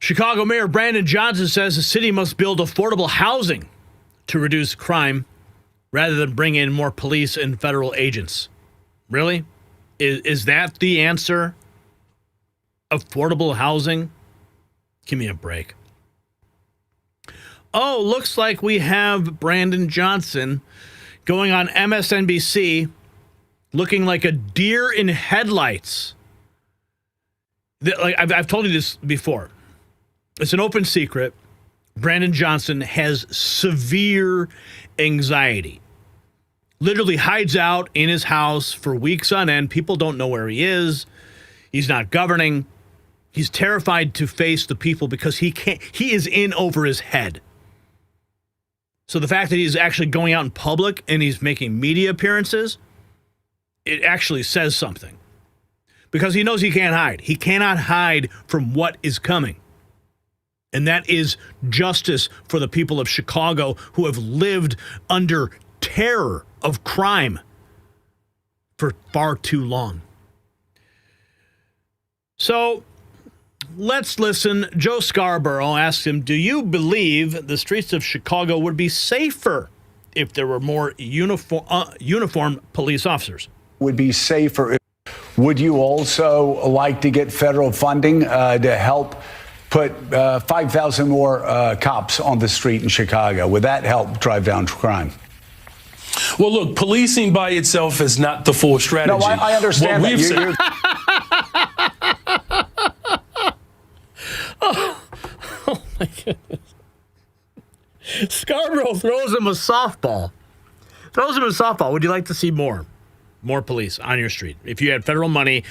Chicago Mayor Brandon Johnson says the city must build affordable housing to reduce crime rather than bring in more police and federal agents. Really? Is that the answer? Affordable housing? Give me a break. Oh, looks like we have Brandon Johnson going on MSNBC looking like a deer in headlights. Like I've told you this before. It's an open secret. Brandon Johnson has severe anxiety. Literally hides out in his house for weeks on end. People don't know where he is. He's not governing. He's terrified to face the people because he is in over his head. So the fact that he's actually going out in public and he's making media appearances, it actually says something. Because he knows he can't hide. He cannot hide from what is coming. And that is justice for the people of Chicago who have lived under terror of crime for far too long. So let's listen. Joe Scarborough asked him, do you believe the streets of Chicago would be safer if there were more uniformed police officers? Would be safer. Would you also like to get federal funding to help put 5,000 more cops on the street in Chicago? Would that help drive down crime? Well, look, policing by itself is not the full strategy. No, I understand that. Oh, my goodness. Scarborough throws him a softball. Would you like to see more police on your street? If you had federal money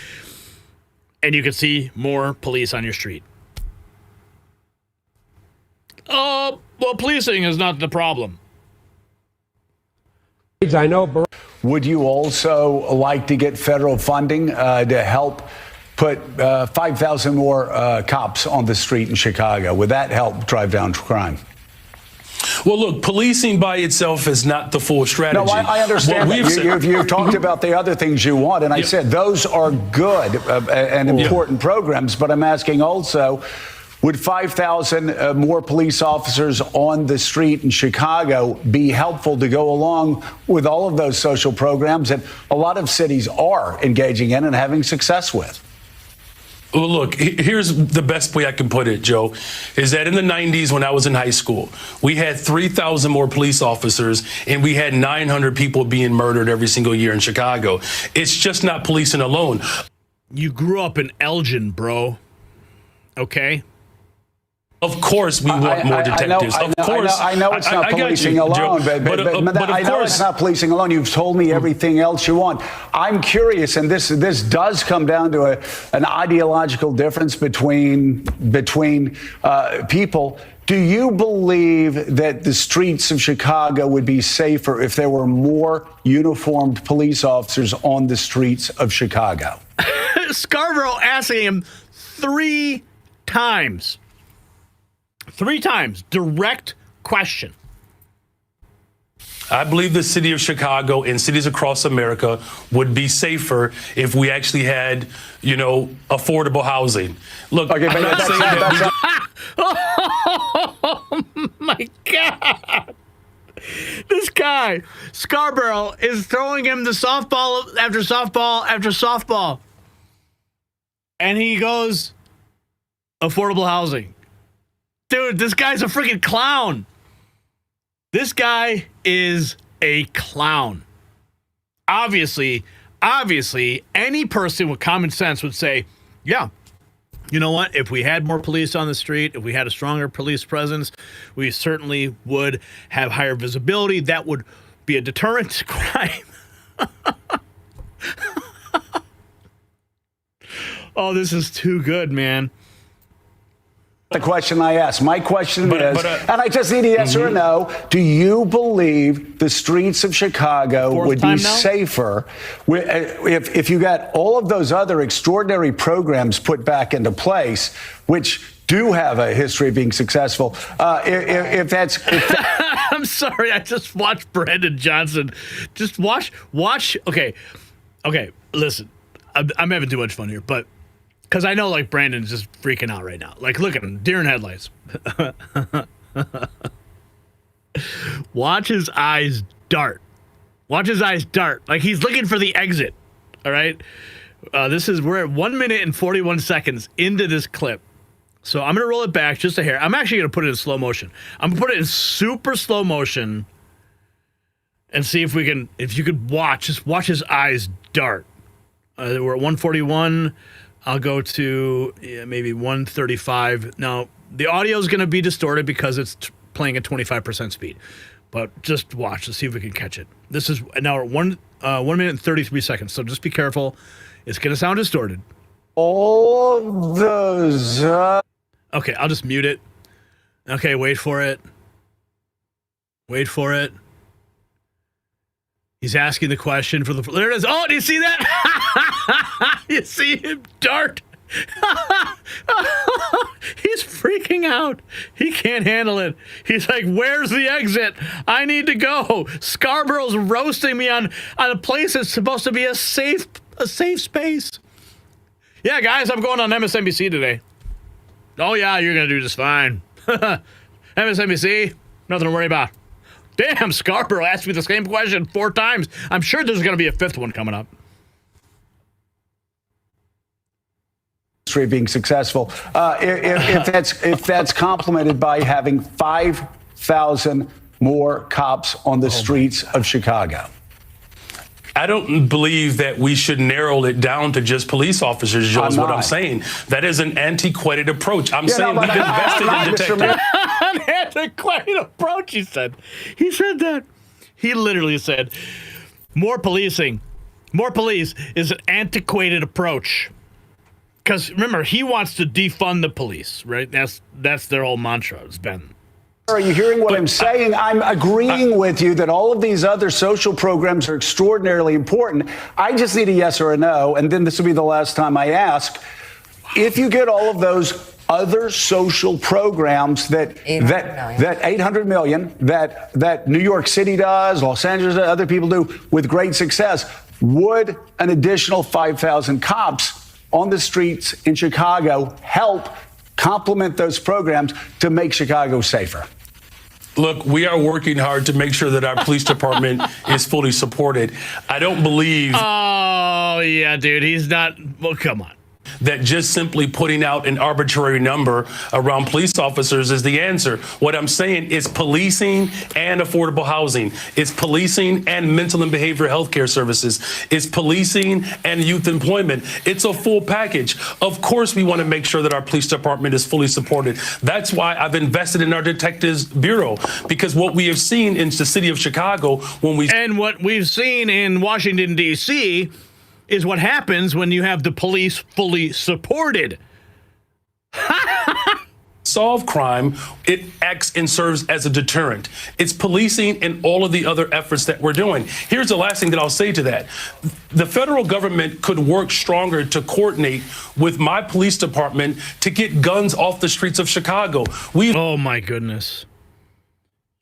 and you could see more police on your street. Well, policing is not the problem. I know. Would you also like to get federal funding to help put 5,000 more cops on the street in Chicago? Would that help drive down crime? Well, look, policing by itself is not the full strategy. No, I understand that. You've talked about the other things you want, and I said those are good and important programs, but I'm asking also, would 5,000 more police officers on the street in Chicago be helpful to go along with all of those social programs that a lot of cities are engaging in and having success with? Well, look, here's the best way I can put it, Joe, is that in the 90s when I was in high school, we had 3,000 more police officers and we had 900 people being murdered every single year in Chicago. It's just not policing alone. You grew up in Elgin, bro. Okay? Of course we want more detectives. I know it's not policing alone, but I know it's not policing alone. You've told me everything else you want. I'm curious, and this does come down to an ideological difference between people. Do you believe that the streets of Chicago would be safer if there were more uniformed police officers on the streets of Chicago? Scarborough asking him 3 times. 3 times. Direct question. I believe the city of Chicago and cities across America would be safer if we actually had, affordable housing. Look, okay, I'm not saying that Oh, my God. This guy, Scarborough, is throwing him the softball after softball after softball. And he goes, affordable housing. Dude, this guy's a freaking clown. This guy is a clown. Obviously, any person with common sense would say, yeah, you know what? If we had more police on the street, if we had a stronger police presence, we certainly would have higher visibility. That would be a deterrent to crime. Oh, this is too good, man. The question I asked. My question is, and I just need a yes or a no, do you believe the streets of Chicago would be safer if you got all of those other extraordinary programs put back into place, which do have a history of being successful? I'm sorry, I just watched Brandon Johnson. Just watch. Okay, listen, I'm having too much fun here, but Because I know, like, Brandon's just freaking out right now. Like, look at him, deer in headlights. Watch his eyes dart. Watch his eyes dart. Like, he's looking for the exit. All right? We're at 1 minute and 41 seconds into this clip. So I'm going to roll it back just a hair. I'm actually going to put it in slow motion. I'm going to put it in super slow motion and see if you could just watch his eyes dart. We're at 141. I'll go to maybe 135. Now, the audio is going to be distorted because it's playing at 25% speed. But just watch to see if we can catch it. This is now at 1 minute and 33 seconds. So just be careful. It's going to sound distorted. All those. Okay, I'll just mute it. Okay, wait for it. Wait for it. He's asking the question for the... There it is. Oh, do you see that? You see him dart. He's freaking out. He can't handle it. He's like, where's the exit? I need to go. Scarborough's roasting me on a place that's supposed to be a safe space. Yeah, guys, I'm going on MSNBC today. Oh, yeah, you're going to do just fine. MSNBC, nothing to worry about. Damn, Scarborough asked me the same question 4 times. I'm sure there's going to be a 5th one coming up. Being successful, if that's complemented by having 5,000 more cops on the streets of Chicago. I don't believe that we should narrow it down to just police officers, Joe, is what I'm saying. That is an antiquated approach. I'm saying we've invested in detectives. An antiquated approach, he said. He said that. He literally said, more policing, more police is an antiquated approach. Because, remember, he wants to defund the police, right? That's their whole mantra. It's been... Are you hearing what I'm saying? I'm agreeing with you that all of these other social programs are extraordinarily important. I just need a yes or a no, and then this will be the last time I ask. If you get all of those other social programs that 800 million that New York City does, Los Angeles, other people do with great success, would an additional 5,000 cops on the streets in Chicago help complement those programs to make Chicago safer? Look, we are working hard to make sure that our police department is fully supported. I don't believe... Oh, yeah, dude, he's not... Well, come on. That just simply putting out an arbitrary number around police officers is the answer. What I'm saying is policing and affordable housing. It's policing and mental and behavioral health care services. It's policing and youth employment. It's a full package. Of course, we want to make sure that our police department is fully supported. That's why I've invested in our Detectives Bureau, because what we have seen in the city of Chicago And what we've seen in Washington, D.C., is what happens when you have the police fully supported. Solve crime, it acts and serves as a deterrent. It's policing and all of the other efforts that we're doing. Here's the last thing that I'll say to that. The federal government could work stronger to coordinate with my police department to get guns off the streets of Chicago. Oh, my goodness.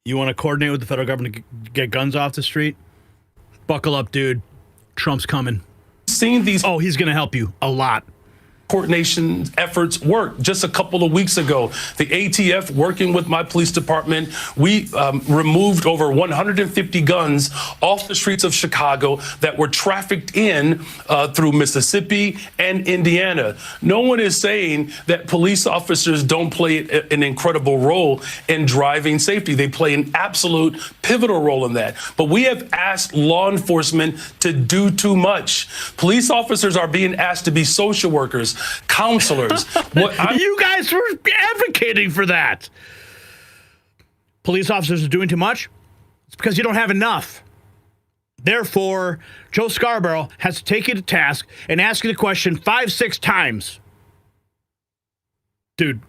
You want to coordinate with the federal government to get guns off the street? Buckle up, dude. Trump's coming. Seen these. Oh, he's going to help you a lot. Coordination efforts work. Just a couple of weeks ago, the ATF, working with my police department, we removed over 150 guns off the streets of Chicago that were trafficked in through Mississippi and Indiana. No one is saying that police officers don't play an incredible role in driving safety. They play an absolute pivotal role in that. But we have asked law enforcement to do too much. Police officers are being asked to be social workers, counselors. You guys were advocating for that. Police officers are doing too much? It's because you don't have enough. Therefore, Joe Scarborough has to take you to task and ask you the question 5-6 times. Dude,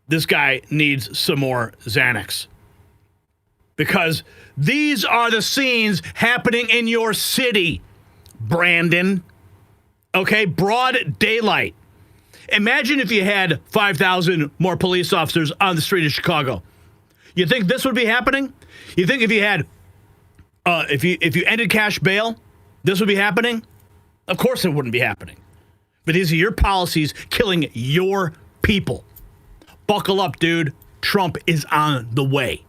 this guy needs some more Xanax. Because these are the scenes happening in your city, Brandon. Okay, broad daylight. Imagine if you had 5,000 more police officers on the street of Chicago. You think this would be happening? You think if you had, if you ended cash bail, this would be happening? Of course it wouldn't be happening. But these are your policies killing your people. Buckle up, dude. Trump is on the way.